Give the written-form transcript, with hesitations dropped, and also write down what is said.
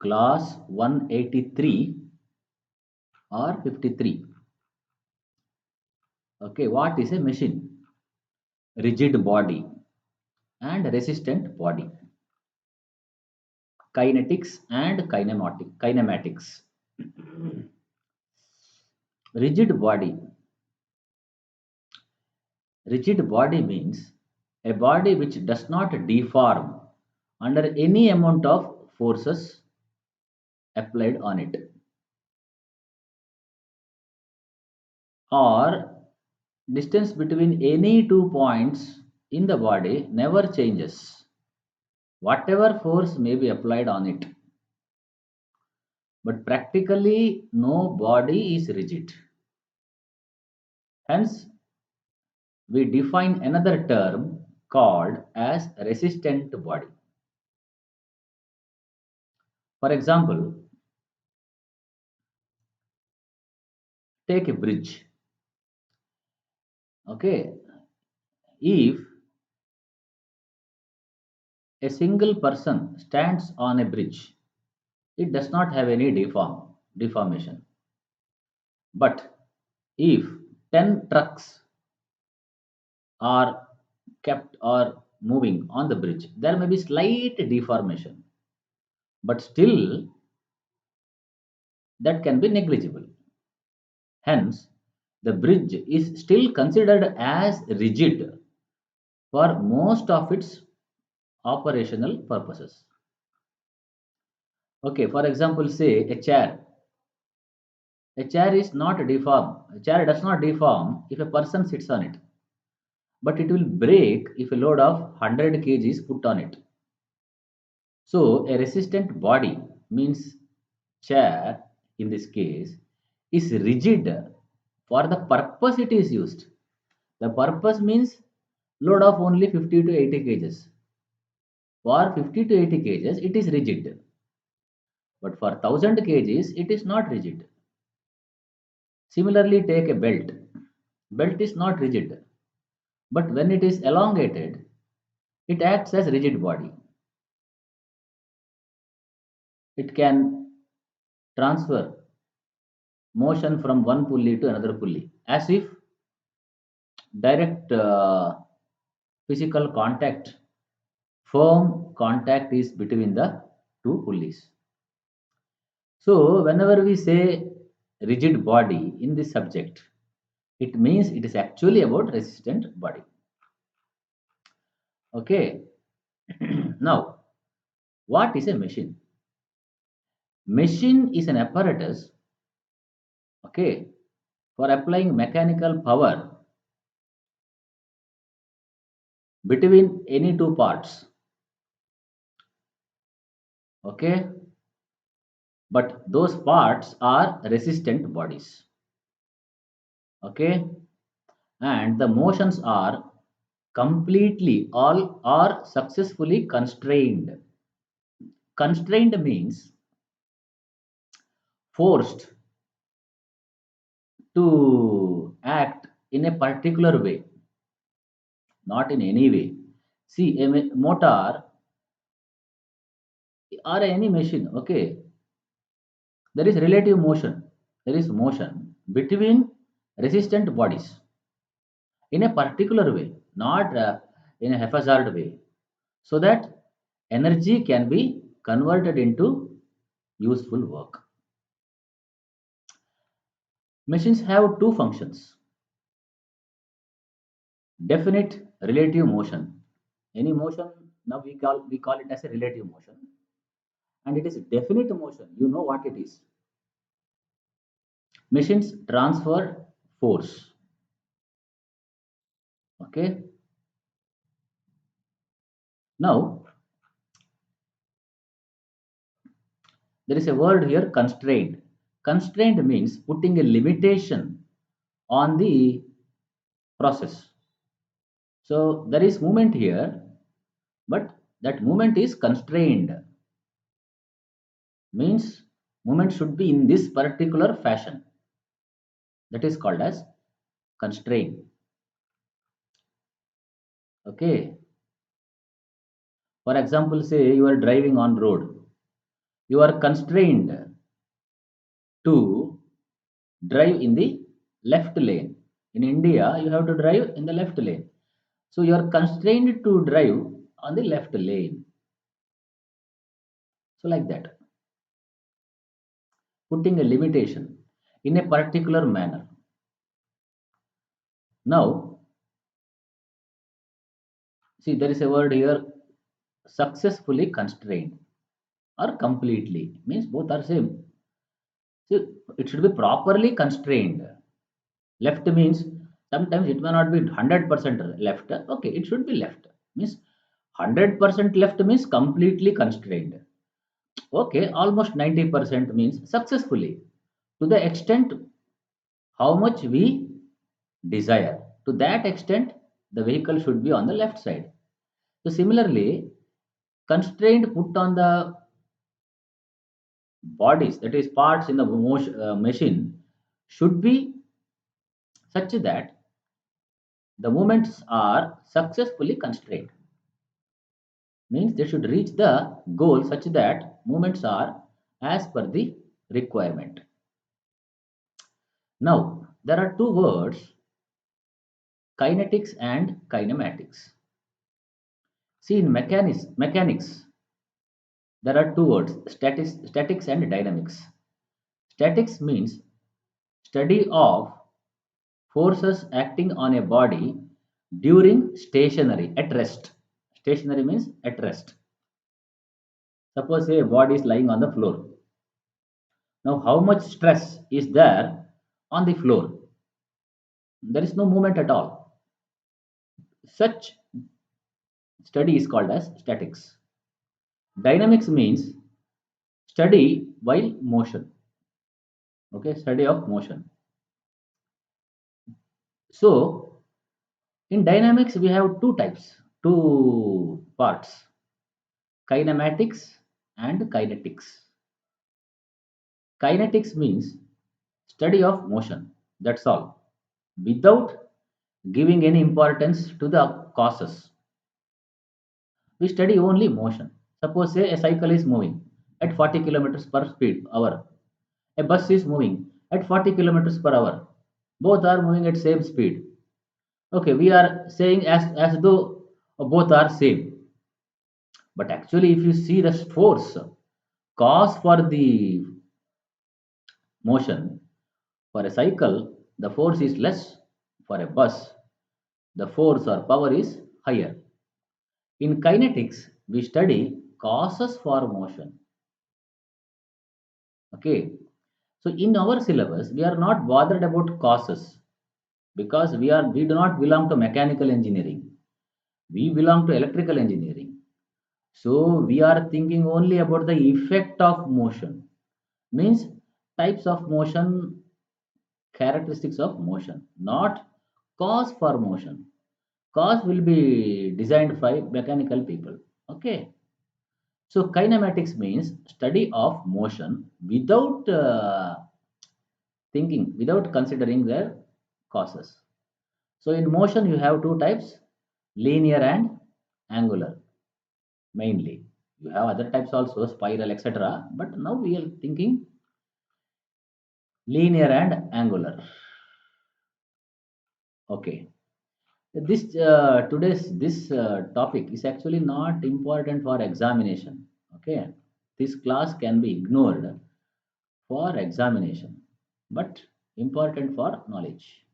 Class 183 or 53. Okay, what is a machine? Rigid body and resistant body. Kinetics and kinematics. Rigid body. Rigid body means a body which does not deform under any amount of forces applied on it, or distance between any two points in the body never changes, whatever force may be applied on it. But practically, no body is rigid. Hence, we define another term called as resistant body. For example, take a bridge. Okay, if a single person stands on a bridge, it does not have any deformation. But if 10 trucks are kept or moving on the bridge, there may be slight deformation, but still that can be negligible. Hence, the bridge is still considered as rigid for most of its operational purposes. Okay, for example, say a chair. A chair is not deformed. A chair does not deform if a person sits on it, but it will break if a load of 100 kg is put on it. So, a resistant body means chair in this case is rigid for the purpose it is used. The purpose means load of only 50 to 80 kgs. For 50 to 80 kgs, it is rigid, but for 1000 kgs, it is not rigid. Similarly, take a belt. Belt is not rigid, but when it is elongated, it acts as rigid body. It can transfer motion from one pulley to another pulley as if direct physical contact, firm contact is between the two pulleys. So, whenever we say rigid body in this subject, it means it is actually about resistant body. Okay, now what is a machine? Machine is an apparatus, okay, for applying mechanical power between any two parts, okay, but those parts are resistant bodies, okay, and the motions are completely all are successfully constrained. Constrained means forced to act in a particular way, not in any way. See, a motor or any machine, okay, there is relative motion. There is motion between resistant bodies in a particular way, not in a haphazard way, so that energy can be converted into useful work. Machines have two functions: definite relative motion. Any motion now we call it as a relative motion, and it is definite motion. You know what it is. Machines transfer force. Okay. Now there is a word here, constrained. Constrained means putting a limitation on the process. So there is movement here, but that movement is constrained. Means movement should be in this particular fashion. That is called as constraint. Okay. For example, say you are driving on road. You are constrained to drive in the left lane. In India you have to drive in the left lane, so you are constrained to drive on the left lane. So like that, putting a limitation in a particular manner. Now, see, there is a word here, successfully constrained or completely, means both are same. See, it should be properly constrained. Left means sometimes it may not be 100% left. Okay, it should be left. Means 100% left means completely constrained. Okay, almost 90% means successfully. To the extent how much we desire, to that extent the vehicle should be on the left side. So similarly, constraint put on the bodies, that is parts in the machine, should be such that the movements are successfully constrained. Means they should reach the goal such that movements are as per the requirement. Now there are two words, kinetics and kinematics. See, in mechanics there are two words, statics and dynamics. Statics means study of forces acting on a body during stationary, at rest. Stationary means at rest. Suppose a body is lying on the floor. Now how much stress is there on the floor? There is no movement at all. Such study is called as statics. Dynamics means study while motion. Okay, study of motion. So in dynamics we have two types, two parts, kinematics and kinetics. Kinetics means study of motion, that's all, without giving any importance to the causes. We study only motion. Suppose say a cycle is moving at 40 kilometers per speed hour. A bus is moving at 40 kilometers per hour. Both are moving at same speed. Okay, we are saying as though both are same. But actually, if you see the force, cause for the motion, for a cycle, the force is less. For a bus, the force or power is higher. In kinetics, we study causes for motion. Okay. So in our syllabus, we are not bothered about causes because we do not belong to mechanical engineering. We belong to electrical engineering. So we are thinking only about the effect of motion. Means types of motion, characteristics of motion, not cause for motion. Cause will be designed by mechanical people. Okay. So kinematics means study of motion without thinking, without considering their causes. So in motion you have two types, linear and angular mainly. You have other types also, spiral, etc. But now we are thinking linear and angular. Okay. This today's this topic is actually not important for examination. Okay. This class can be ignored for examination, but important for knowledge.